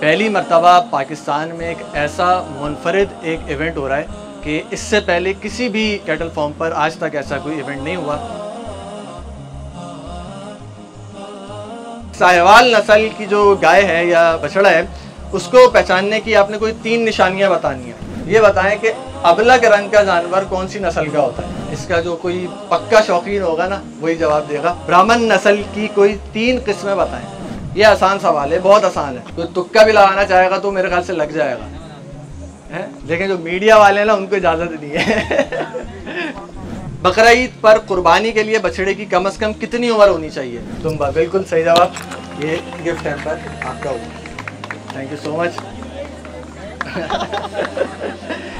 पहली मर्तबा पाकिस्तान में एक ऐसा मुनफरिद एक इवेंट हो रहा है कि इससे पहले किसी भी कैटल फार्म पर आज तक ऐसा कोई इवेंट नहीं हुआ। साहिवाल नस्ल की जो गाय है या बछड़ा है उसको पहचानने की आपने कोई 3 निशानियां बतानी है। ये बताएं कि अबलग रंग का जानवर कौन सी नस्ल का होता है। इसका जो कोई पक्का शौकीन होगा ना वही जवाब देगा। ब्राह्मण नस्ल की कोई 3 किस्में बताएं। ये आसान सवाल है, बहुत आसान है। कोई तुक्का भी लगाना चाहेगा तो मेरे ख्याल से लग जाएगा है, लेकिन जो मीडिया वाले हैं ना उनको इजाज़त नहीं है। बकरा ईद पर कुर्बानी के लिए बछड़े की कम से कम कितनी उम्र होनी चाहिए? तुम्बा बिल्कुल सही जवाब। ये गिफ्ट हैम्पर आपका होगा। Thank you so much.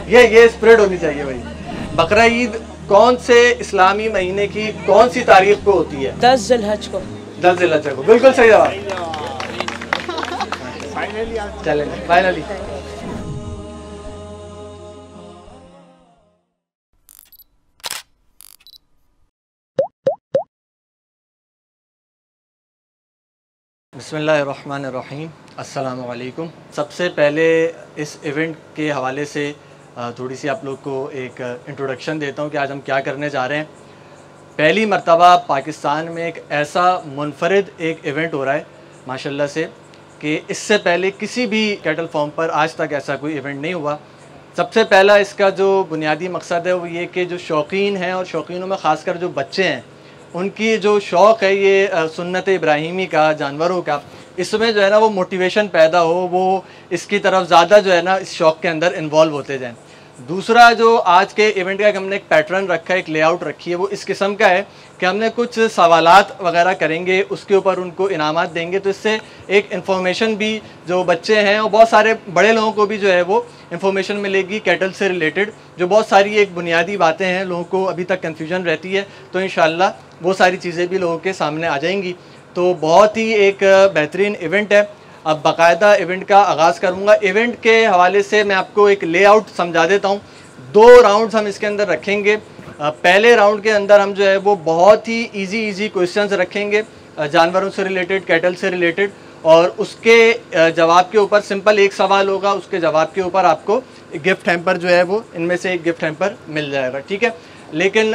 ये स्प्रेड होनी चाहिए भाई। बकरा ईद कौन से इस्लामी महीने की कौन सी तारीख को होती है? 10 ज़िलहज को। 10 ज़िलहज को, बिल्कुल सही जवाब। चलें फाइनली। बिस्मिल्लाहिर्रहमानिर्रहीम, अस्सलामु अलैकुम। सबसे पहले इस इवेंट के हवाले से थोड़ी सी आप लोग को एक इंट्रोडक्शन देता हूँ कि आज हम क्या करने जा रहे हैं। पहली मर्तबा पाकिस्तान में एक ऐसा मुनफरिद एक इवेंट हो रहा है माशाल्लाह से कि इससे पहले किसी भी कैटल फार्म पर आज तक ऐसा कोई इवेंट नहीं हुआ। सबसे पहला इसका जो बुनियादी मकसद है वो ये कि जो शौकीन हैं और शौकीनों में ख़ासकर जो बच्चे हैं उनकी जो शौक़ है ये सुन्नत इब्राहिमी का, जानवरों का, इसमें जो है ना वो मोटिवेशन पैदा हो, वो इसकी तरफ ज़्यादा जो है ना इस शौक़ के अंदर इन्वॉल्व होते जाएं। दूसरा जो आज के इवेंट का हमने एक पैटर्न रखा है, एक लेआउट रखी है, वो इस किस्म का है कि हमने कुछ सवालात वगैरह करेंगे, उसके ऊपर उनको इनामात देंगे। तो इससे एक इन्फॉर्मेशन भी जो बच्चे हैं और बहुत सारे बड़े लोगों को भी जो है वो इन्फॉर्मेशन मिलेगी कैटल से रिलेटेड। जो बहुत सारी एक बुनियादी बातें हैं लोगों को अभी तक कन्फ्यूजन रहती है, तो इंशाल्लाह वो सारी चीज़ें भी लोगों के सामने आ जाएंगी। तो बहुत ही एक बेहतरीन इवेंट है। अब बाकायदा इवेंट का आगाज़ करूँगा। इवेंट के हवाले से मैं आपको एक लेआउट समझा देता हूँ। 2 राउंड्स हम इसके अंदर रखेंगे। पहले राउंड के अंदर हम जो है वो बहुत ही इजी क्वेश्चंस रखेंगे जानवरों से रिलेटेड, कैटल से रिलेटेड, और उसके जवाब के ऊपर सिंपल एक सवाल होगा, उसके जवाब के ऊपर आपको गिफ्ट हैम्पर जो है वो इनमें से एक गिफ्ट हैम्पर मिल जाएगा, ठीक है। लेकिन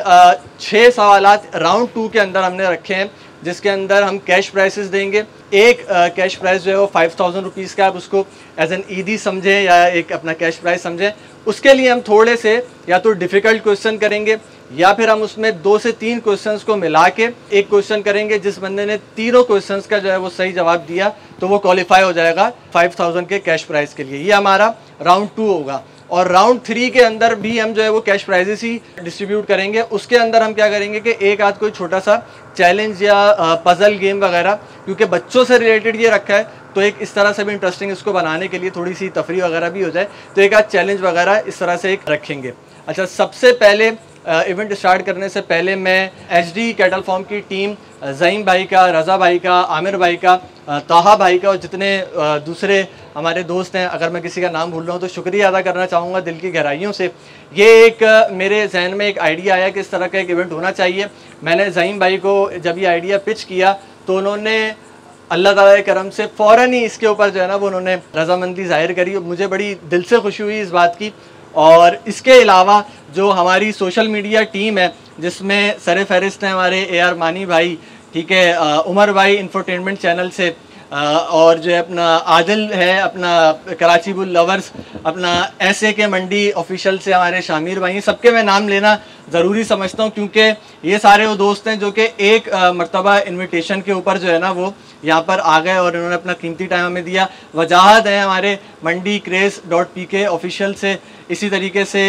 6 सवालात राउंड 2 के अंदर हमने रखे हैं जिसके अंदर हम कैश प्राइसेस देंगे। एक कैश प्राइस जो है वो 5000 रुपीज़ का, आप उसको एज एन ईदी समझें या एक अपना कैश प्राइस समझें। उसके लिए हम थोड़े से या तो डिफ़िकल्ट क्वेश्चन करेंगे या फिर हम उसमें 2 से 3 क्वेश्चंस को मिला के एक क्वेश्चन करेंगे। जिस बंदे ने तीनों क्वेश्चंस का जो है वो सही जवाब दिया तो वो क्वालिफाई हो जाएगा 5000 के कैश प्राइस के लिए। ये हमारा राउंड 2 होगा। और राउंड 3 के अंदर भी हम जो है वो कैश प्राइजेस ही डिस्ट्रीब्यूट करेंगे। उसके अंदर हम क्या करेंगे कि एक आध कोई छोटा सा चैलेंज या पजल गेम वगैरह, क्योंकि बच्चों से रिलेटेड ये रखा है तो एक इस तरह से भी इंटरेस्टिंग इसको बनाने के लिए थोड़ी सी तफरी वगैरह भी हो जाए, तो एक आध चैलेंज वगैरह इस तरह से एक रखेंगे। अच्छा, सबसे पहले इवेंट स्टार्ट करने से पहले मैं एचडी कैटल फार्म की टीम ज़हीम भाई का, रज़ा भाई का, आमिर भाई का, ताहा भाई का और जितने दूसरे हमारे दोस्त हैं, अगर मैं किसी का नाम भूल रहा हूँ तो शुक्रिया अदा करना चाहूँगा दिल की गहराइयों से। ये एक मेरे जहन में एक आइडिया आया कि इस तरह का एक इवेंट होना चाहिए। मैंने ज़हीम भाई को जब ये आइडिया पिच किया तो उन्होंने अल्लाह ताला के करम से फ़ौरन ही इसके ऊपर जो है ना वो उन्होंने रज़ामंदी ज़ाहिर करी। मुझे बड़ी दिल से खुशी हुई इस बात की। और इसके अलावा जो हमारी सोशल मीडिया टीम है जिसमें सर फहरिस्त हैं हमारे AR मानी भाई, ठीक है, उमर भाई इंफोटेनमेंट चैनल से, और जो है अपना आदिल है अपना कराची बुल लवर्स, अपना SA मंडी ऑफिशियल से हमारे शामिर भाई, सबके मैं नाम लेना ज़रूरी समझता हूँ क्योंकि ये सारे वो दोस्त हैं जो कि एक मरतबा इन्विटेशन के ऊपर जो है ना वो यहाँ पर आ गए और इन्होंने अपना कीमती टाइम हमें दिया। वजाहत है हमारे मंडी क्रेज़.pk ऑफिशियल से, इसी तरीके से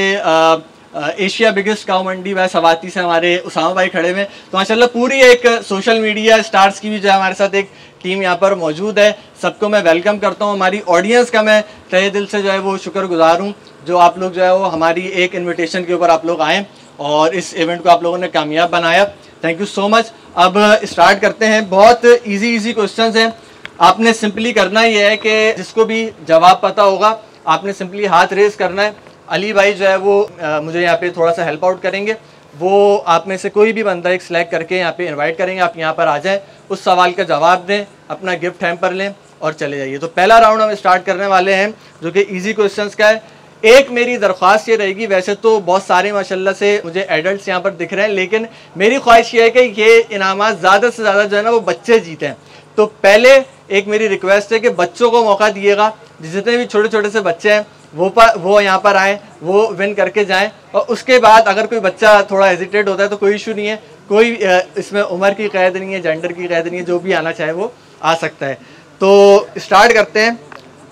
एशिया बिगेस्ट काउ मंडी व सवाती से हमारे उसामा भाई खड़े हुए। तो माशाल्लाह पूरी एक सोशल मीडिया स्टार्स की भी जो है हमारे साथ एक टीम यहाँ पर मौजूद है। सबको मैं वेलकम करता हूँ। हमारी ऑडियंस का मैं तहे दिल से जो है वो शुक्रगुजार हूँ जो आप लोग जो है वो हमारी एक इन्विटेशन के ऊपर आप लोग आए और इस इवेंट को आप लोगों ने कामयाब बनाया। Thank you so much. अब स्टार्ट करते हैं। बहुत इजी क्वेश्चंस हैं। आपने सिंपली करना ही है कि जिसको भी जवाब पता होगा आपने सिंपली हाथ रेज करना है। अली भाई जो है वो मुझे यहाँ पे थोड़ा सा हेल्प आउट करेंगे। वो आप में से कोई भी बंदा एक सिलेक्ट करके यहाँ पे इनवाइट करेंगे, आप यहाँ पर आ जाएं, उस सवाल का जवाब दें, अपना गिफ्ट हैम्पर लें और चले जाइए। तो पहला राउंड हम स्टार्ट करने वाले हैं जो कि इजी क्वेश्चंस का है। एक मेरी दरख्वास्त ये रहेगी, वैसे तो बहुत सारे माशाल्लाह से मुझे एडल्ट्स यहाँ पर दिख रहे हैं, लेकिन मेरी ख्वाहिश ये है कि ये इनामात ज़्यादा से ज़्यादा जो है ना वो बच्चे जीतें। तो पहले एक मेरी रिक्वेस्ट है कि बच्चों को मौका दिएगा, जितने भी छोटे छोटे से बच्चे हैं वो यहाँ पर आएँ, वो विन करके जाएं। और उसके बाद अगर कोई बच्चा थोड़ा हेजिटेट होता है तो कोई इशू नहीं है, कोई इसमें उम्र की कैद नहीं है, जेंडर की कैद नहीं है, जो भी आना चाहे वो आ सकता है। तो स्टार्ट करते हैं।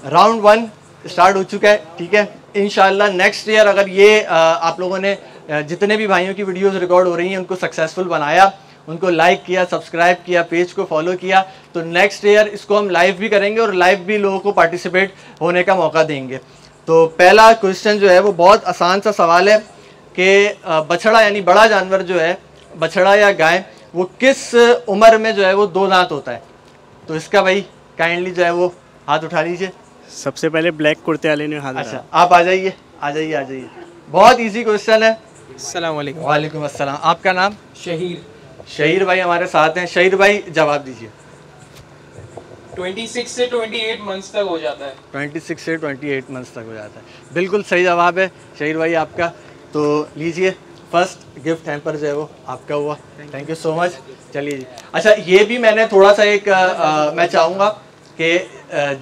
राउंड 1 स्टार्ट हो चुका है, ठीक है। इंशाल्लाह नेक्स्ट ईयर अगर ये आप लोगों ने जितने भी भाइयों की वीडियोस रिकॉर्ड हो रही हैं उनको सक्सेसफुल बनाया, उनको लाइक किया, सब्सक्राइब किया, पेज को फॉलो किया, तो नेक्स्ट ईयर इसको हम लाइव भी करेंगे और लाइव भी लोगों को पार्टिसिपेट होने का मौका देंगे। तो पहला क्वेश्चन जो है वो बहुत आसान सा सवाल है कि बछड़ा यानी बड़ा जानवर जो है, बछड़ा या गाय, वो किस उम्र में जो है वो 2 दांत होता है? तो इसका भाई काइंडली जो है वो हाथ उठा लीजिए। सबसे पहले ब्लैक कुर्ते वाले ने हाथ। अच्छा, आप आ जाइए, आ जाइए, आ जाइए। बहुत इजी क्वेश्चन है। अस्सलाम वालेकुम। वालेकुम अस्सलाम। आपका नाम? शहीर। शहीर भाई हमारे साथ हैं। शहीर भाई जवाब दीजिए। 26 से 28 मंथ्स तक हो जाता है। 26 से 28 मंथ्स तक हो जाता है। बिल्कुल सही जवाब है शहीर भाई आपका। तो लीजिए, फर्स्ट गिफ्ट हैम्पर जो है वो आपका हुआ। Thank you so much. चलिए जी। अच्छा, ये भी मैंने थोड़ा सा एक मैं चाहूँगा कि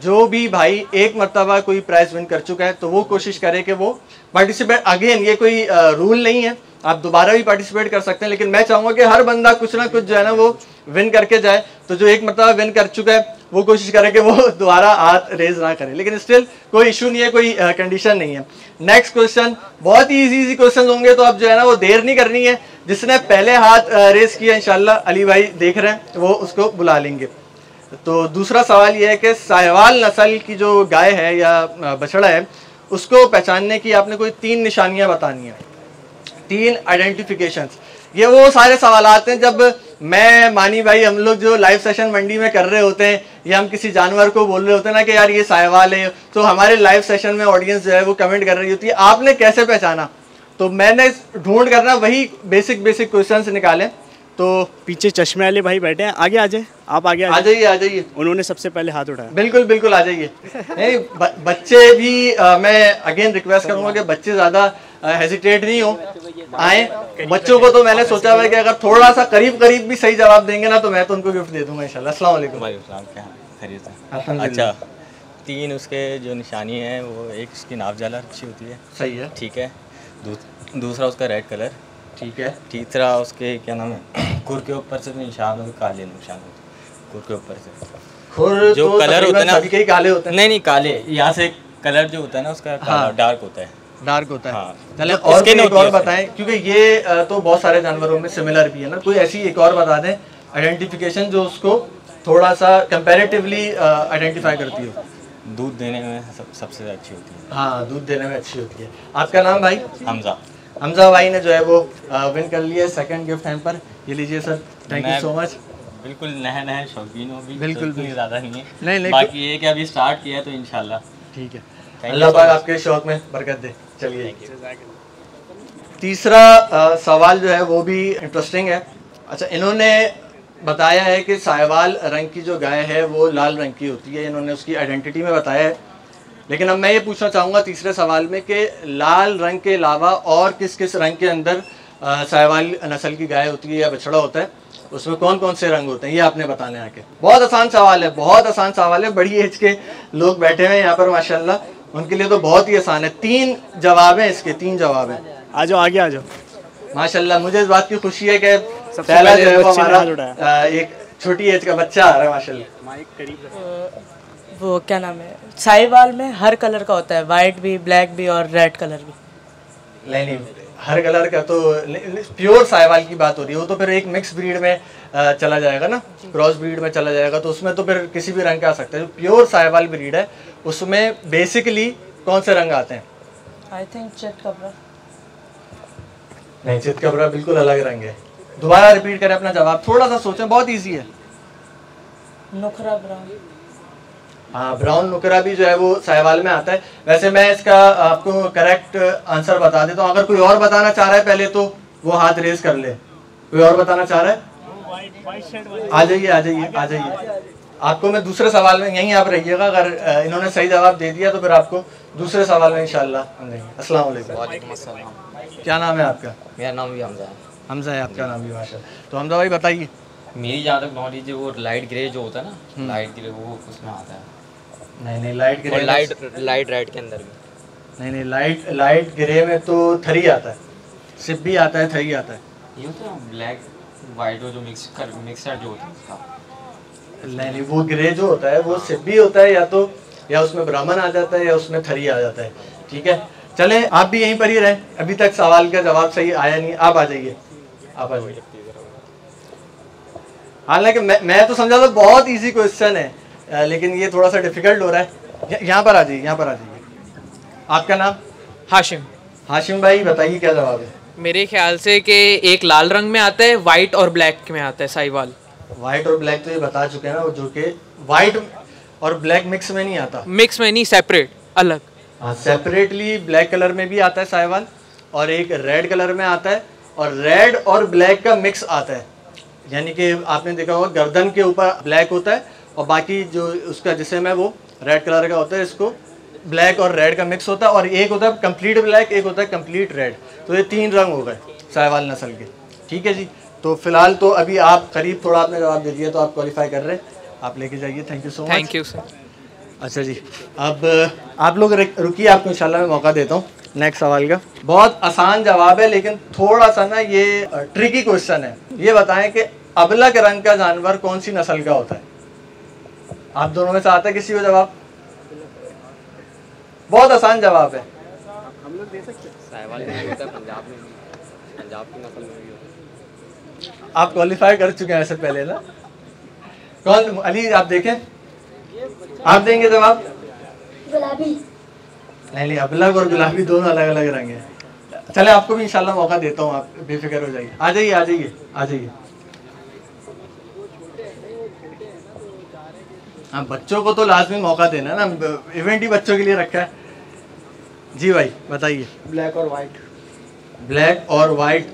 जो भी भाई एक मरतबा कोई प्राइज़ विन कर चुका है तो वो कोशिश करे कि वो पार्टिसिपेट, अगेन ये कोई रूल नहीं है, आप दोबारा भी पार्टिसिपेट कर सकते हैं, लेकिन मैं चाहूँगा कि हर बंदा कुछ ना कुछ जो है ना वो विन करके जाए। तो जो एक मरतबा विन कर चुका है वो कोशिश करे कि वो दोबारा हाथ रेज ना करे, लेकिन स्टिल कोई इशू नहीं है, कोई कंडीशन नहीं है। नेक्स्ट क्वेश्चन बहुत ही इजी क्वेश्चन होंगे, तो अब जो है ना वो देर नहीं करनी है। जिसने पहले हाथ रेज किया इंशाल्लाह अली भाई देख रहे हैं तो वो उसको बुला लेंगे। तो दूसरा सवाल ये है कि साहिवाल नस्ल की जो गाय है या बछड़ा है उसको पहचानने की आपने कोई 3 निशानियां बतानी है, 3 आइडेंटिफिकेशंस। ये वो सारे सवाल आते हैं जब मैं मानी भाई हम लोग जो लाइव सेशन मंडी में कर रहे होते हैं या हम किसी जानवर को बोल रहे होते हैं ना कि यार ये साहिवाल है, तो हमारे लाइव सेशन में ऑडियंस जो है वो कमेंट कर रही होती है आपने कैसे पहचाना। तो मैंने ढूंढ करना वही बेसिक क्वेश्चंस निकाले। तो पीछे चश्मे वाले भाई बैठे हैं, आगे आ जाए, आप आगे आ जाइए, आ जाइए। उन्होंने सबसे पहले हाथ उठाया। बिल्कुल बिल्कुल आ जाइए। नहीं बच्चे भी मैं अगेन रिक्वेस्ट करूंगा कि बच्चे ज़्यादा हेजिटेट नहीं हो, आए। बच्चों को तो मैंने सोचा हुआ है कि अगर थोड़ा सा करीब भी सही जवाब देंगे ना तो मैं तो उनको गिफ्ट दे दूंगा इंशाल्लाह। अस्सलाम वालेकुम। क्या खैरियत है? अच्छा, 3 उसके जो निशानी है वो एक उसकी नाप जाला अच्छी होती है, सही है, ठीक है। दूसरा उसका रेड कलर, ठीक है। तीसरा उसके क्या नाम है, खुर के ऊपर से निशान होते, काले निशान होते खुर के ऊपर से। खुर जो तो कलर होता है ना, सभी के ही काले होते हैं। नहीं काले, यहाँ से कलर जो होता है ना उसका काला डार्क होता है, डार्क होता है। हाँ। चले और एक और बताएं, क्योंकि ये तो बहुत सारे जानवरों में सिमिलर भी है ना, कोई ऐसी एक और बता दें आइडेंटिफिकेशन जो उसको थोड़ा सा कंपैरेटिवली आइडेंटिफाई करती हो। दूध देने में सबसे अच्छी होती है। हाँ, दूध देने में अच्छी होती है। आपका नाम भाई? हमजा। हमजा भाई ने जो है वो विन कर लिया सेकंड गिफ्ट हैम्पर। ये लीजिए sir, thank you so much. बिल्कुल नए शौकीन हो भी, बिल्कुल तो ज़्यादा नहीं है, नहीं बाकी ये कि अभी स्टार्ट किया है तो इंशाल्लाह ठीक है। अल्लाह पाक आपके शौक में बरकत दे। चलिए, तीसरा सवाल जो है वो भी इंटरेस्टिंग है। अच्छा, इन्होंने बताया है कि साहिवाल रंग की जो गाय है वो लाल रंग की होती है, इन्होंने उसकी आइडेंटिटी में बताया है। लेकिन अब मैं ये पूछना चाहूँगा तीसरे सवाल में कि लाल रंग के अलावा और किस किस रंग के अंदर साहिवाल नस्ल की गाय होती है या बछड़ा होता है, उसमें कौन कौन से रंग होते हैं, ये आपने बताने आके। बहुत आसान सवाल है, बहुत आसान सवाल है। बड़ी एज के लोग बैठे हुए हैं यहाँ पर माशाल्लाह, उनके लिए तो बहुत ही आसान है। 3 जवाब हैं इसके, 3 जवाब हैं। आ जाओ, आगे आ जाओ। माशाल्लाह, मुझे इस बात की खुशी है कि पहला जो है वो हमारा एक छोटी एज का बच्चा आ रहा है माशाल्लाह। वो क्या नाम है, साहिवाल में हर कलर का होता है, वाइट भी, ब्लैक भी और रेड कलर भी। नहीं, हर कलर का तो प्योर साहिवाल की बात हो रही है, वो तो फिर एक मिक्स ब्रीड में चला जाएगा ना, क्रॉस ब्रीड में चला जाएगा, तो उसमें तो फिर किसी भी रंग का आ सकता है। जो प्योर साहिवाल ब्रीड है उसमें बेसिकली कौन से रंग आते हैं? आई थिंक चितकबरा। नहीं, चितकबरा बिल्कुल अलग रंग है। दोबारा रिपीट करें अपना जवाब, थोड़ा सा सोचें, बहुत ईजी है। नुकरा ब्राउन। हाँ, ब्राउन नुकरा भी जो है वो साहिवाल में आता है। वैसे मैं इसका आपको करेक्ट आंसर बता देता हूँ, अगर कोई और बताना चाह रहा है पहले तो वो हाथ रेज कर ले। कोई और बताना चाह रहा है? आ जाइए, आ जाइए, आ जाइए, आपको मैं दूसरे सवाल में, यहीं आप रहिएगा, अगर इन्होंने सही जवाब दे दिया तो फिर आपको दूसरे सवाल में इंशाल्लाह हम देंगे। अस्सलाम वालेकुम। वालेकुम अस्सलाम। क्या नाम है आपका? मेरा नाम भी हमजा है। हमजा है आपका नाम भी, माशाल्लाह। तो हमजा भाई बताइए। मेरी जहाँ तक नॉलेज है वो लाइट ग्रे जो होता है ना, लाइट ग्रे वो उसमें आता है। नहीं लाइट ग्रे, और लाइट रेड के अंदर भी नहीं लाइट ग्रे में तो थरी आता है, सिप भी आता है, थरी आता है। ये होता है ब्लैक वाइट जो मिक्सर जो होता है उसका। नहीं वो ग्रे जो होता है वो सिप भी होता है, या उसमें ब्राह्मण आ जाता है या उसमें थरी आ जाता है। ठीक है, चलें आप भी यहीं पर ही रहें, अभी तक सवाल का जवाब सही आया नहीं। आप आ जाइए, आप आ जाइए। हालांकि मैं तो समझा था बहुत इजी क्वेश्चन है, लेकिन ये थोड़ा सा डिफिकल्ट हो रहा है। यहाँ पर आ जाइए, यहाँ पर आ जाइए। आपका नाम? हाशिम। हाशिम भाई बताइए क्या जवाब है? मेरे ख्याल से कि एक लाल रंग में आता है, वाइट और ब्लैक में आता है साहिवाल। वाइट और ब्लैक तो ये बता चुके हैं ना, जो कि वाइट और ब्लैक मिक्स में नहीं आता। मिक्स में नहीं, सेपरेट, अलग। हाँ, सेपरेटली ब्लैक कलर में भी आता है साहिवाल, और एक रेड कलर में आता है, और रेड और ब्लैक का मिक्स आता है। यानी कि आपने देखा होगा गर्दन के ऊपर ब्लैक होता है और बाकी जो उसका जिस्म है वो रेड कलर का होता है। इसको ब्लैक और रेड का मिक्स होता है, और एक होता है कंप्लीट ब्लैक, एक होता है कंप्लीट रेड। तो ये 3 रंग हो गए साहिवाल नस्ल के। ठीक है जी, तो फिलहाल तो अभी आप करीब थोड़ा आपने जवाब दे दिया, तो आप क्वालिफाई कर रहे हैं, आप लेके जाइए। Thank you so much. Thank you sir. अच्छा जी, अब आप लोग रुकिए, आपको इंशाल्लाह मैं मौका देता हूँ नेक्स्ट सवाल का। बहुत आसान जवाब है, लेकिन थोड़ा सा ना ये ट्रिकी क्वेश्चन है। ये बताएं कि अबलग रंग का जानवर कौन सी नस्ल का होता है? आप दोनों में से आता है किसी को जवाब? बहुत आसान जवाब है। हम लोग दे सकते हैं। साहिवाल होता है पंजाब की नस्ल में भी होता है। आप क्वालिफाई कर चुके हैं ऐसे पहले ना? कौन? अली आप देखें, आप देंगे जवाब? गुलाबी। नहीं, अबलग और गुलाबी दोनों अलग अलग रंग हैं। चले आपको भी इंशाल्लाह मौका देता हूँ, आप बेफिक्र हो जाइए। आ जाइए, आ जाइए, आ जाइए। हाँ, बच्चों को तो लाजमी मौका देना ना, इवेंट ही बच्चों के लिए रखा है। जी भाई बताइए। ब्लैक और वाइट। ब्लैक और वाइट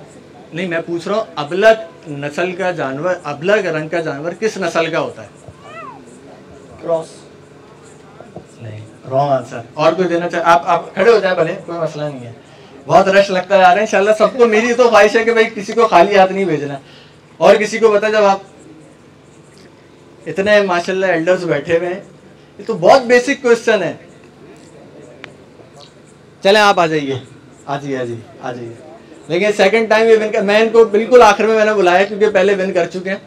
नहीं, मैं पूछ रहा हूँ अबलग नस्ल का जानवर, अबलग रंग का जानवर किस नस्ल का होता है? क्रॉस। नहीं, रॉन्ग आंसर। और कोई देना चाहे? आप खड़े हो जाए भले, कोई मसला नहीं है। बहुत रश लगता जा रहा है इंशाल्लाह सबको। मेरी तो ख्वाहिश है कि भाई किसी को खाली हाथ नहीं भेजना। और किसी को बता, जब आप इतने माशाल्लाह एल्डर्स बैठे हुए हैं, ये तो बहुत बेसिक क्वेश्चन है। चलें आप आ जाइए, आ जाइए, आ जाइए, आ जाइए। लेकिन सेकंड टाइम ये विन कर, मैं इनको बिल्कुल आखिर में मैंने बुलाया क्योंकि पहले विन कर चुके हैं,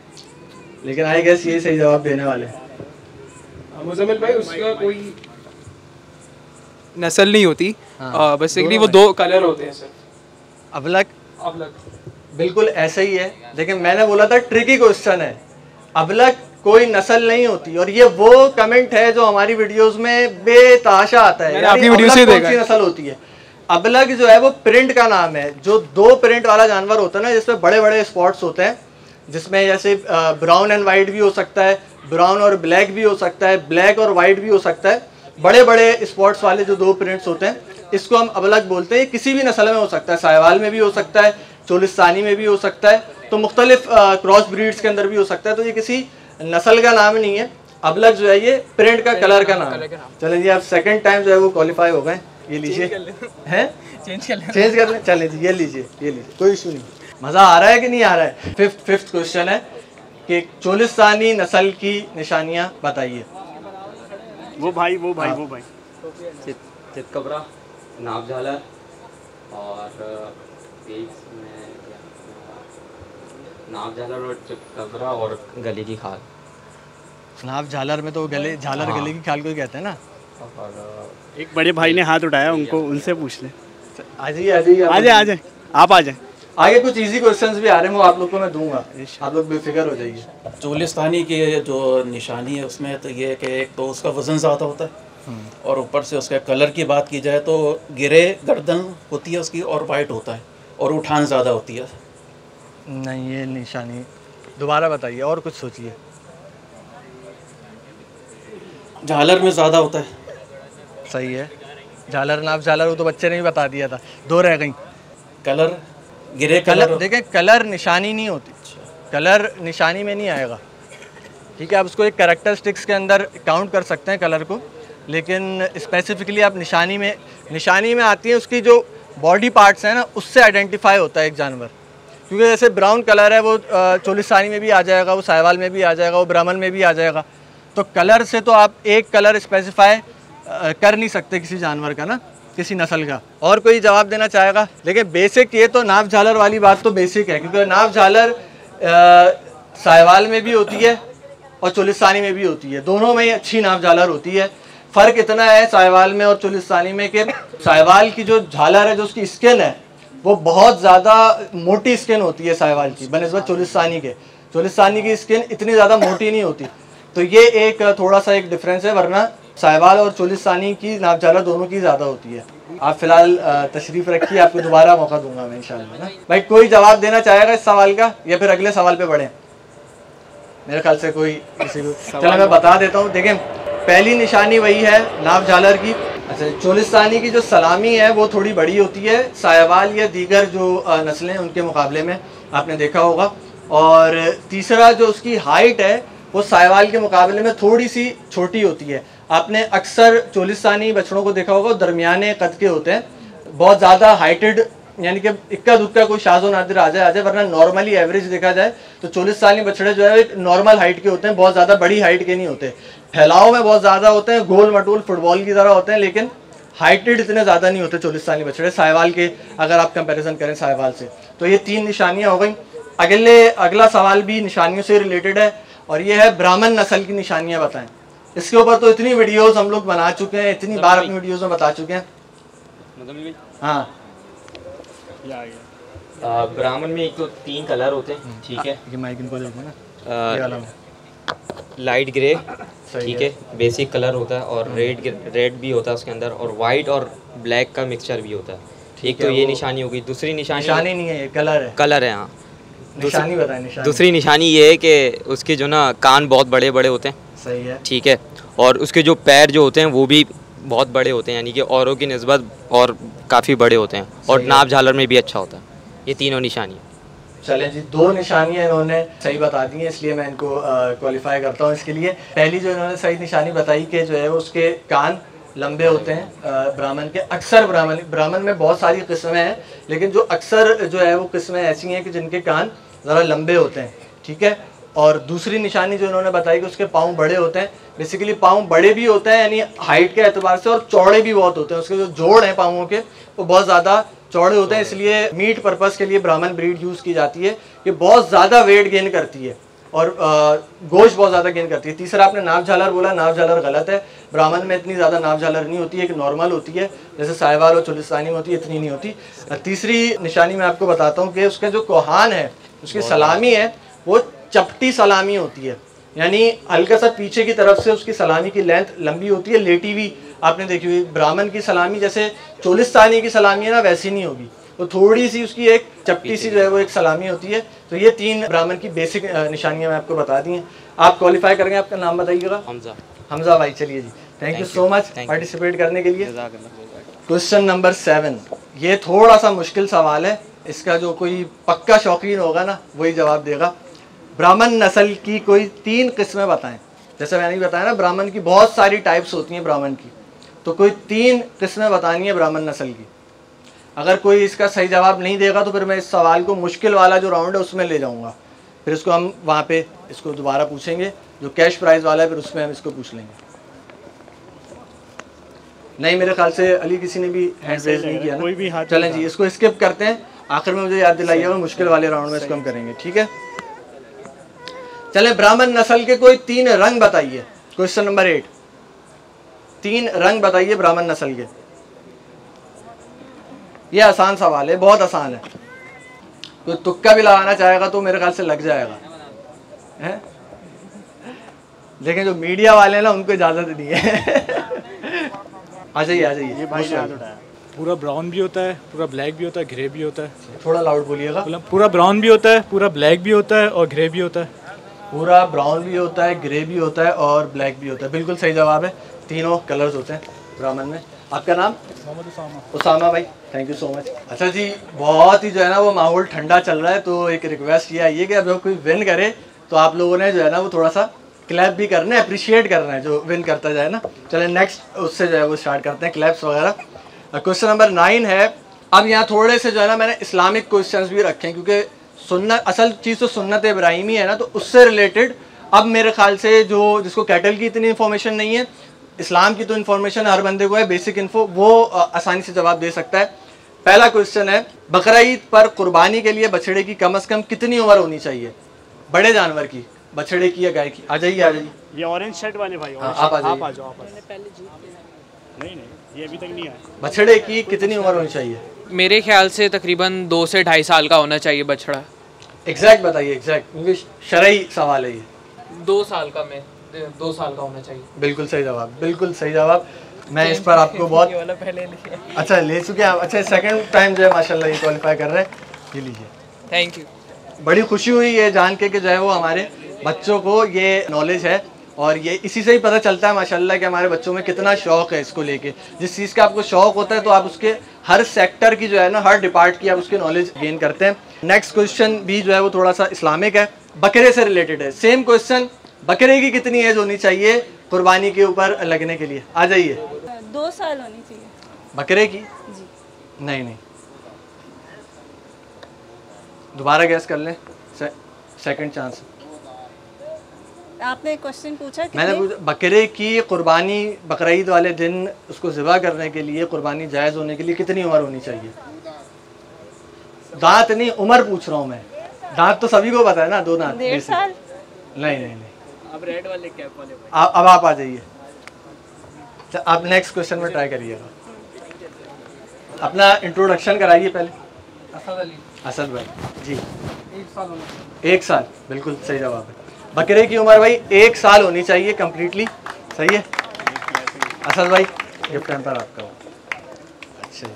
लेकिन आई गेस ये सही जवाब देने वाले हैं। मुजम्मिल भाई उसका कोई नस्ल नहीं होती, हाँ, बेसिकली वो 2 कलर होते हैं सर। अबलग अलग बिल्कुल ऐसे ही है, लेकिन मैंने बोला था ट्रिकी क्वेश्चन है। अबलग कोई नस्ल नहीं होती, और ये वो कमेंट है जो हमारी वीडियोस में बेताशा आता है। आपकी वीडियो से कौन सी नस्ल होती है? अबलग जो है वो प्रिंट का नाम है, जो 2 प्रिंट वाला जानवर होता है ना, जिसमें बड़े बड़े स्पॉट्स होते हैं, जिसमें जैसे ब्राउन एंड वाइट भी हो सकता है, ब्राउन और ब्लैक भी हो सकता है, ब्लैक और वाइट भी हो सकता है। बड़े बड़े स्पॉट्स वाले जो 2 प्रिंट्स होते हैं, इसको हम अबलग बोलते हैं। किसी भी नस्ल में हो सकता है, साहिवाल में भी हो सकता है, चोलिस्तानी में भी हो सकता है, तो मुख्तलिफ क्रॉस ब्रीड्स के अंदर भी हो सकता है। तो ये किसी नस्ल का नाम नहीं है। अबलग जो है ये प्रिंट का, कलर का नाम है। चलें जी, आप सेकंड टाइम जो है वो क्वालिफाई हो गए। ये लीजिए, हैं चेंज कर लें। चलें जी, ये लीजिए, ये लीजिए, कोई इशू नहीं। मज़ा आ रहा है कि नहीं आ रहा है? फिफ्थ क्वेश्चन है कि चोलिस्तानी नस्ल की निशानियाँ बताइए। वो भाई हाँ। चितकबरा, नाव झालर और नाव झालर और चितकबरा और गले की खाल। नाव झालर में तो गले, झालर गले की खाल को ही कहते हैं ना। और एक बड़े भाई ने हाथ उठाया, उनको उनसे पूछ ले। आ जाइए, आ जाइए, आ जाए, आ जाए, आप आ जाए। आगे कुछ इजी क्वेश्चंस भी आ रहे हैं, वो आप लोग को मैं दूंगा, आप लोग बेफिक्र हो जाइए। चोलिस्तानी की जो निशानी है उसमें तो ये है कि एक तो उसका वज़न ज़्यादा होता है, और ऊपर से उसके कलर की बात की जाए तो गिरे गर्दन होती है उसकी और वाइट होता है, और उठान ज़्यादा होती है। नहीं, ये निशानी दोबारा बताइए और कुछ सोचिए। झालर में ज़्यादा होता है। सही है, झालर नाव झालर, वो तो बच्चे ने भी बता दिया था, 2 रह गई। कलर, गिरे कलर देखें, कलर निशानी नहीं होती, कलर निशानी में नहीं आएगा। ठीक है, आप उसको एक कैरेक्टरिस्टिक्स के अंदर काउंट कर सकते हैं कलर को, लेकिन स्पेसिफिकली आप निशानी में आती है उसकी जो बॉडी पार्ट्स हैं ना, उससे आइडेंटिफाई होता है एक जानवर। क्योंकि जैसे ब्राउन कलर है वो चोलिस्तानी में भी आ जाएगा, वो साहिवाल में भी आ जाएगा, वो ब्राह्मण में भी आ जाएगा। तो कलर से तो आप एक कलर स्पेसिफाई कर नहीं सकते किसी जानवर का ना, किसी नस्ल का। और कोई जवाब देना चाहेगा? लेकिन बेसिक ये तो नाव झालर वाली बात तो बेसिक है, क्योंकि नाव झालर साहिवाल में भी होती है और चोलिस्तानी में भी होती है, दोनों में ही अच्छी नाव झालर होती है। फ़र्क इतना है साहिवाल में और चोलिस्तानी में कि साहिवाल की जो झालर है, जो उसकी स्किन है, वो बहुत ज़्यादा मोटी स्किन होती है साहिवाल की बनिस्बत चोलिस्तानी के। चोलिस्तानी की स्किन इतनी ज़्यादा मोटी नहीं होती, तो ये एक थोड़ा सा एक डिफरेंस है, वरना साहिवाल और चोलिस्तानी की नाव झालर दोनों की ज़्यादा होती है। आप फिलहाल तशरीफ़ रखिए, आपको दोबारा मौका दूंगा मैं इंशाल्लाह ना। भाई कोई जवाब देना चाहेगा इस सवाल का, या फिर अगले सवाल पे बढ़ें? मेरे ख्याल से कोई किसी को, चलो मैं बता देता हूँ। देखें, पहली निशानी वही है नाव झालर की। अच्छा, चोलिस्तानी की जो सलामी है वो थोड़ी बड़ी होती है साहिवाल या दीगर जो नस्लें उनके मुकाबले में, आपने देखा होगा। और तीसरा जो उसकी हाइट है वो साहिवाल के मुकाबले में थोड़ी सी छोटी होती है। आपने अक्सर चोलिस्तानी बछड़ों को देखा होगा, दरमियाने कद के होते हैं, बहुत ज़्यादा हाइटेड, यानी कि इक्का दुक्का कोई शाज़ो नादिर आ जाए, वरना नॉर्मली एवरेज देखा जाए तो चोलिस्तानी बछड़े जो है एक नॉर्मल हाइट के होते हैं, बहुत ज़्यादा बड़ी हाइट के नहीं होते। फैलाव में बहुत ज़्यादा होते हैं, गोल मटोल फुटबॉल की तरह होते हैं, लेकिन हाइटेड इतने ज़्यादा नहीं होते चोलिस्तानी बछड़े साहिवाल के, अगर आप कंपैरिजन करें साहिवाल से। तो ये 3 निशानियाँ हो गई। अगला सवाल भी निशानियों से रिलेटेड है, और ये है ब्राह्मण नस्ल की निशानियाँ बताएं। इसके ऊपर तो इतनी वीडियोस हम लोग बना चुके हैं, इतनी बार अपनी वीडियोस में बता चुके हैं। हाँ, ब्राह्मण में एक तो 3 कलर होते हैं, ठीक है। ये माइक इनको देखो ना, ये वाला में। लाइट ग्रे, ठीक है, बेसिक कलर होता है, और रेड भी होता है उसके अंदर, और वाइट और ब्लैक का मिक्सचर भी होता है। एक तो ये निशानी होगी। दूसरी निशानी नहीं है, ये कलर है। कलर है, हाँ। निशानी बताएं। निशानी दूसरी निशानी ये है कि उसके जो ना कान बहुत बड़े बड़े होते हैं, सही है, ठीक है, और उसके जो पैर जो होते हैं वो भी बहुत बड़े होते हैं, यानी कि औरों की निस्बत और काफ़ी बड़े होते हैं, और नाप झालर में भी अच्छा होता है। ये तीनों निशानियाँ। चलें जी, 2 निशानियाँ इन्होंने सही बता दी हैं, इसलिए मैं इनको क्वालिफाई करता हूँ इसके लिए। पहली जो इन्होंने सही निशानी बताई कि जो है उसके कान लंबे होते हैं ब्राह्मण के। अक्सर ब्राह्मण में बहुत सारी किस्में हैं, लेकिन जो अक्सर जो है वो किस्में ऐसी हैं कि जिनके कान ज़रा लंबे होते हैं, ठीक है। और दूसरी निशानी जो इन्होंने बताई कि उसके पाँव बड़े होते हैं। बेसिकली पाँव बड़े भी होते हैं, यानी हाइट के एतबार से, और चौड़े भी बहुत होते हैं। उसके जो जोड़ हैं पाँवों के वो बहुत ज़्यादा चौड़े होते हैं, इसलिए मीट पर्पज़ के लिए ब्राह्मण ब्रीड यूज़ की जाती है। ये बहुत ज़्यादा वेट गेन करती है और गोश्त बहुत ज़्यादा गेन करती है। तीसरा आपने नाव झालर बोला, नाव झालर गलत है। ब्राह्मण में इतनी ज़्यादा नाव झालर नहीं होती है, एक नॉर्मल होती है, जैसे साहिवाल और चोलिस्तानी में होती है, इतनी नहीं होती। तीसरी निशानी मैं आपको बताता हूँ कि उसका जो कोहान है, उसकी सलामी है, वो चपटी सलामी होती है, यानी हल्का सा पीछे की तरफ से उसकी सलामी की लेंथ लंबी होती है, लेटी हुई आपने देखी हुई। ब्राह्मण की सलामी जैसे चोलिस्तानी की सलामी है ना, वैसी नहीं होगी, तो थोड़ी सी उसकी एक चपटी सी जो है वो एक सलामी होती है। तो ये 3 ब्राह्मण की बेसिक निशानियां मैं आपको बता दी हैं। आप क्वालिफाई करेंगे, आपका नाम बताइएगा? हमजा भाई। चलिए जी, thank you so much participate करने के लिए। क्वेश्चन नंबर 7, ये थोड़ा सा मुश्किल सवाल है, इसका जो कोई पक्का शौकीन होगा ना वही जवाब देगा। ब्राह्मण नस्ल की कोई 3 किस्में बताएं। जैसे मैंने भी बताया ना, ब्राह्मण की बहुत सारी टाइप्स होती हैं ब्राह्मण की, तो कोई 3 किस्में बतानी है ब्राह्मण नस्ल की। अगर कोई इसका सही जवाब नहीं देगा तो फिर मैं इस सवाल को मुश्किल वाला जो राउंड है उसमें ले जाऊंगा, फिर इसको हम वहाँ पे इसको दोबारा पूछेंगे, जो कैश प्राइज़ वाला है फिर उसमें हम इसको पूछ लेंगे। नहीं, मेरे ख्याल से अली किसी ने भी हैंड रेज नहीं किया ना। चलें जी, इसको स्किप करते हैं, आखिर में मुझे याद दिलाइएगा, मुश्किल वाले राउंड में इसको हम करेंगे, ठीक है। चलें, ब्राह्मण नस्ल के कोई 3 रंग बताइए। क्वेश्चन नंबर 8, 3 रंग बताइए ब्राह्मण नस्ल के। ये आसान सवाल है, बहुत आसान है, कोई तुक्का भी लगाना चाहेगा तो मेरे ख्याल से लग जाएगा है? लेकिन जो मीडिया वाले हैं ना उनको इजाज़त नहीं है। आ जाइए आ जाइए। पूरा ब्राउन भी होता है, पूरा ब्लैक भी होता है, ग्रे भी होता है। थोड़ा लाउड बोलिएगा। पूरा ब्राउन भी होता है, पूरा ब्लैक भी होता है और ग्रे भी होता है। पूरा ब्राउन भी होता है, ग्रे भी होता है और ब्लैक भी होता है। बिल्कुल सही जवाब है, तीनों कलर्स होते हैं ब्राह्मण में। आपका नाम? उसामा भाई, थैंक यू सो मच। अच्छा जी, बहुत ही जो है ना वो माहौल ठंडा चल रहा है, तो एक रिक्वेस्ट ये आई है कि अब जब कोई विन करे तो आप लोगों ने जो है ना वो थोड़ा सा क्लैप भी करना है, अप्रिशिएट करना है जो विन करता जाए ना। चले नेक्स्ट उससे जो है वो स्टार्ट करते हैं क्लैप्स वगैरह। क्वेश्चन नंबर 9 है। अब यहाँ थोड़े से जो है ना मैंने इस्लामिक क्वेश्चंस भी रखे हैं, क्योंकि सुन्नत असल चीज़ तो सुन्नत इब्राहिमी है ना, तो उससे रिलेटेड अब मेरे ख्याल से जो जिसको कैटल की इतनी इन्फॉर्मेशन नहीं है, इस्लाम की तो इन्फॉर्मेशन हर बंदे को है, बेसिक इन्फो, वो आसानी से जवाब दे सकता है। पहला क्वेश्चन है, बकरा ईद पर कुर्बानी के लिए बछड़े की कम से कम कितनी उम्र होनी चाहिए? बड़े जानवर की, बछड़े की या गाय की? आ जाइए आ जाइए। ये ऑरेंज शर्ट वाले भाई, आप आ जाइए। आप आ जाओ। नहीं, ये अभी तक नहीं आया। बछड़े की कितनी उम्र होनी चाहिए? मेरे ख्याल से तकरीबन 2 से 2.5 साल का होना चाहिए बछड़ा। एग्जैक्ट बताइए, एग्जैक्ट, क्योंकि शरई सवाल है ये। 2 साल का, मैं 2 साल का होना चाहिए। बिल्कुल सही जवाब, बिल्कुल सही जवाब। मैं इस पर आपको बहुत अच्छा ले चुके हैं। अच्छा, सेकंड टाइम जो है माशाल्लाह ये क्वालिफाई कर रहे हैं। ये लीजिए, थैंक यू। बड़ी खुशी हुई ये जान के कि जो है वो हमारे बच्चों को ये नॉलेज है, और ये इसी से ही पता चलता है माशाल्लाह कि हमारे बच्चों में कितना शौक़ है इसको लेके। जिस चीज़ का आपको शौक़ होता है तो आप उसके हर सेक्टर की जो है ना, हर डिपार्ट की आप उसकी नॉलेज गेन करते हैं। नेक्स्ट क्वेश्चन भी जो है वो थोड़ा सा इस्लामिक है, बकरे से रिलेटेड है। सेम क्वेश्चन, बकरे की कितनी एज होनी चाहिए कुर्बानी के ऊपर लगने के लिए? आ जाइए। 2 साल होनी चाहिए। बकरे की? जी। नहीं, दोबारा गैस कर लें, सेकंड चांस। आपने क्वेश्चन पूछा? मैंने पूछा बकरे की कुर्बानी, बकरा ईद वाले दिन उसको ज़िबा करने के लिए, कुर्बानी जायज़ होने के लिए कितनी उम्र होनी चाहिए? दांत नहीं, उम्र पूछ रहा हूँ मैं। दांत तो सभी को पता है ना, 2 दांत। 1.5 साल? नहीं। अब रेड वाले कैप वाले अब आप आ जाइए। आप नेक्स्ट क्वेश्चन में ट्राई करिएगा। अपना इंट्रोडक्शन कराइए पहले। असद भाई जी। 1 साल बिल्कुल सही जवाब है। बकरे की उम्र भाई 1 साल होनी चाहिए कम्प्लीटली, सही है। असद भाई गिफ्ट हैम्पर आपका। अच्छा,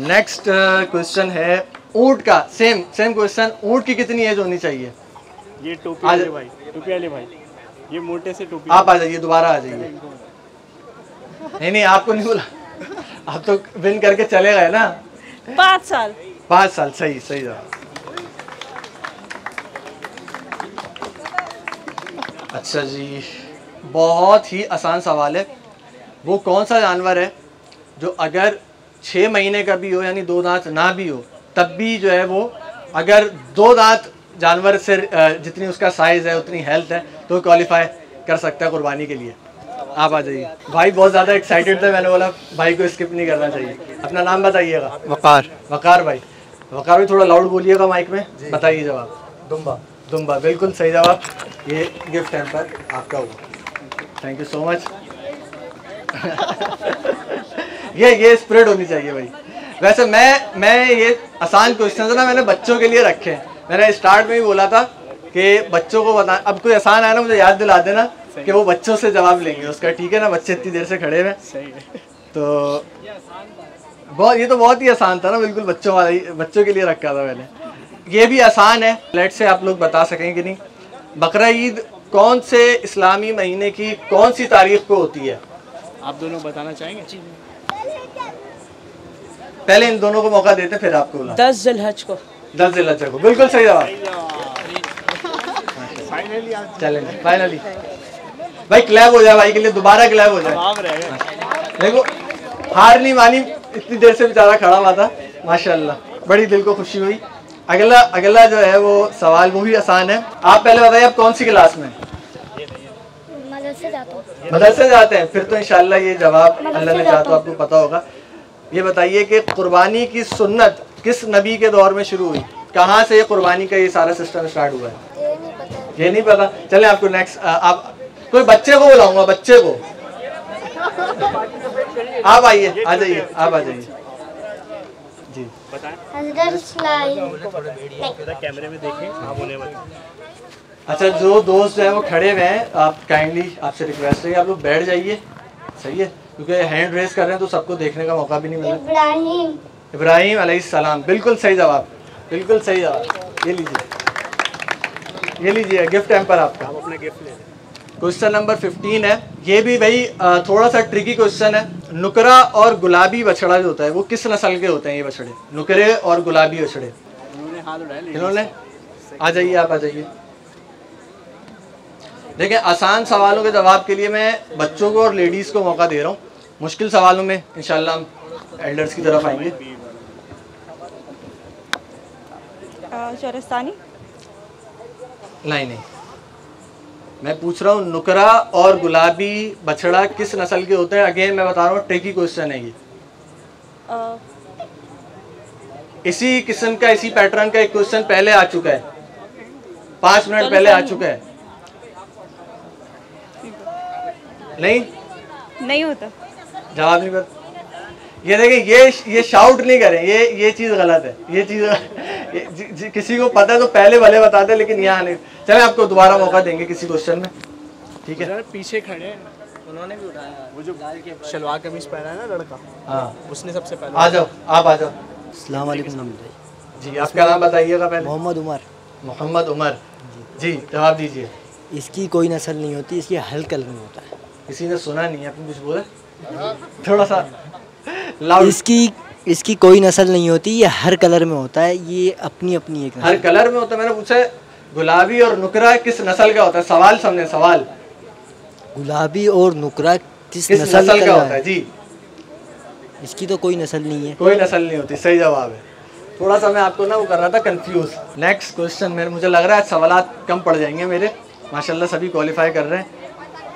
नेक्स्ट क्वेश्चन है ऊँट का। सेम क्वेश्चन, ऊँट की कितनी एज होनी चाहिए? ये टोपी वाले भाई, टोपी वाले भाई, ये मोटे से टोपी। आप आ जाइए, दोबारा आ जाइए। नहीं आपको नहीं बोला, आप तो विन करके चले गए ना। 5 साल। 5 साल, सही जवाब। अच्छा जी, बहुत ही आसान सवाल है। वो कौन सा जानवर है जो अगर 6 महीने का भी हो, यानी 2 दांत ना भी हो, तब भी जो है वो, अगर 2 दांत जानवर से जितनी उसका साइज़ है उतनी हेल्थ है, तो क्वालिफाई कर सकता है कुर्बानी के लिए? आप आ जाइए। भाई बहुत ज़्यादा एक्साइटेड थे, मैंने बोला भाई को स्किप नहीं करना चाहिए। अपना नाम बताइएगा। वकार भाई। वकार भाई थोड़ा लाउड बोलिएगा माइक में, बताइए जवाब। दुम्बा बिल्कुल सही जवाब। ये गिफ्ट हैम्पर आपका हुआ, थैंक यू सो मच। ये स्प्रेड होनी चाहिए भाई। वैसे मैं ये आसान क्वेश्चन ना मैंने बच्चों के लिए रखे हैं। मैंने स्टार्ट में ही बोला था कि बच्चों को बता, अब कोई आसान आया ना मुझे याद दिला देना कि वो बच्चों से जवाब लेंगे उसका, ठीक है ना? बच्चे इतनी देर से खड़े हुए, तो ये तो बहुत ही आसान था ना, बिल्कुल बच्चों वाला ही, बच्चों के लिए रखा था मैंने। ये भी आसान है, लेट से आप लोग बता सकें कि नहीं। बकरा ईद कौन से इस्लामी महीने की कौन सी तारीख को होती है? आप दोनों बताना चाहेंगे? पहले इन दोनों को मौका देते, फिर आपको। 10 ज़िलहज को। 10 ज़िलहज को, बिल्कुल सही जवाब। चलें फाइनली भाई, क्लैप हो जाए भाई के लिए, दोबारा क्लैप हो जाए। देखो हार नहीं मानी, इतनी देर से बेचारा खड़ा हुआ था, माशाल्लाह बड़ी दिल को खुशी हुई। अगला जो है वो सवाल वो भी आसान है। आप पहले बताइए, आप कौन सी क्लास में? मदरसे जाते हैं, फिर तो इंशाल्लाह ये जवाब अल्लाह ने चाहा तो आपको पता होगा। ये बताइए कि कुर्बानी की सुन्नत किस नबी के दौर में शुरू हुई? कहाँ से ये कुर्बानी का ये सारा सिस्टम स्टार्ट हुआ है? ये नहीं पता। चले आपको नेक्स्ट, आप कोई बच्चे को बुलाऊंगा, बच्चे को। आप आइए, आ जाइए, आप आ जाइए जी। कैमरे में देखें, आप उन्हें बताएं। अच्छा, जो दोस्त जो है वो खड़े हुए हैं, आप काइंडली, आपसे रिक्वेस्ट है कि आप लोग बैठ जाइए, सही है? क्योंकि हैंड रेस कर रहे हैं तो सबको देखने का मौका भी नहीं मिल रहा। इब्राहिम अलैहिस्सलाम, बिल्कुल सही जवाब, बिल्कुल सही जवाब। ये लीजिए गिफ्ट हैम्पर आपका। अपना गिफ्ट ले लें। क्वेश्चन नंबर 15 है। ये भी भाई थोड़ा सा ट्रिकी क्वेश्चन है। नुकरा और गुलाबी बछड़ा जो होता है वो किस नस्ल के होते हैं? ये बछड़े, नुकरे और गुलाबी बछड़े। उन्होंने हाथ उठाया, इन्होंने, आ जाइए, आप आ जाइए। देखिए, आसान सवालों के जवाब के लिए मैं बच्चों को और लेडीज़ को मौका दे रहा हूँ। मुश्किल सवालों में इंशाल्लाह हम एल्डर्स की तरफ आएंगे। शोरस्तानी। नहीं, मैं पूछ रहा हूँ नुकरा और गुलाबी बछड़ा किस नस्ल के होते हैं। अगेन मैं बता रहा हूँ, ट्रिकी क्वेश्चन है ये। इसी किस्म का, इसी पैटर्न का एक क्वेश्चन पहले आ चुका है, 5 मिनट पहले आ चुका है। नहीं होता। जवाब नहीं पता। ये देखिए, ये शाउट नहीं करें, ये चीज़ गलत है। ये चीज़ किसी को पता है तो पहले भले बताते, लेकिन यहाँ नहीं। चले आपको दोबारा मौका देंगे किसी क्वेश्चन में, ठीक है। पीछे खड़े हैं, उन्होंने भी उठाया। वो जो शलवार कमीज पहना है ना लड़का, हाँ, उसने सबसे पहले। आ जाओ, आप आ जाओ। अस्सलाम वालेकुम जी, आपका नाम बताइएगा पहले। मोहम्मद उमर। मोहम्मद उमर जी, जवाब दीजिए। इसकी कोई नस्ल नहीं होती, इसकी हल कलर में होता है। किसी ने सुना नहीं, आपने कुछ बोला थोड़ा सा लाउड। इसकी कोई नस्ल नहीं होती, ये हर कलर में होता है। ये अपनी अपनी एक हर कलर में होता है। मैंने पूछा है गुलाबी और नुकरा किस नस्ल का होता है। सवाल समझे, सवाल। गुलाबी और नुकरा किस नस्ल का होता है जी। इसकी तो कोई नस्ल नहीं है। कोई नस्ल नहीं होती, सही जवाब है। थोड़ा सा मैं आपको ना वो कर रहा था कंफ्यूज। नेक्स्ट क्वेश्चन मेरे, मुझे लग रहा है सवालात कम पड़ जाएंगे मेरे। माशाल्लाह सभी क्वालिफाई कर रहे हैं।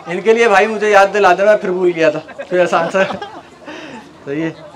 इनके लिए भाई मुझे याद दिला देना, फिर भूल गया था। फिर आसान सा सही है।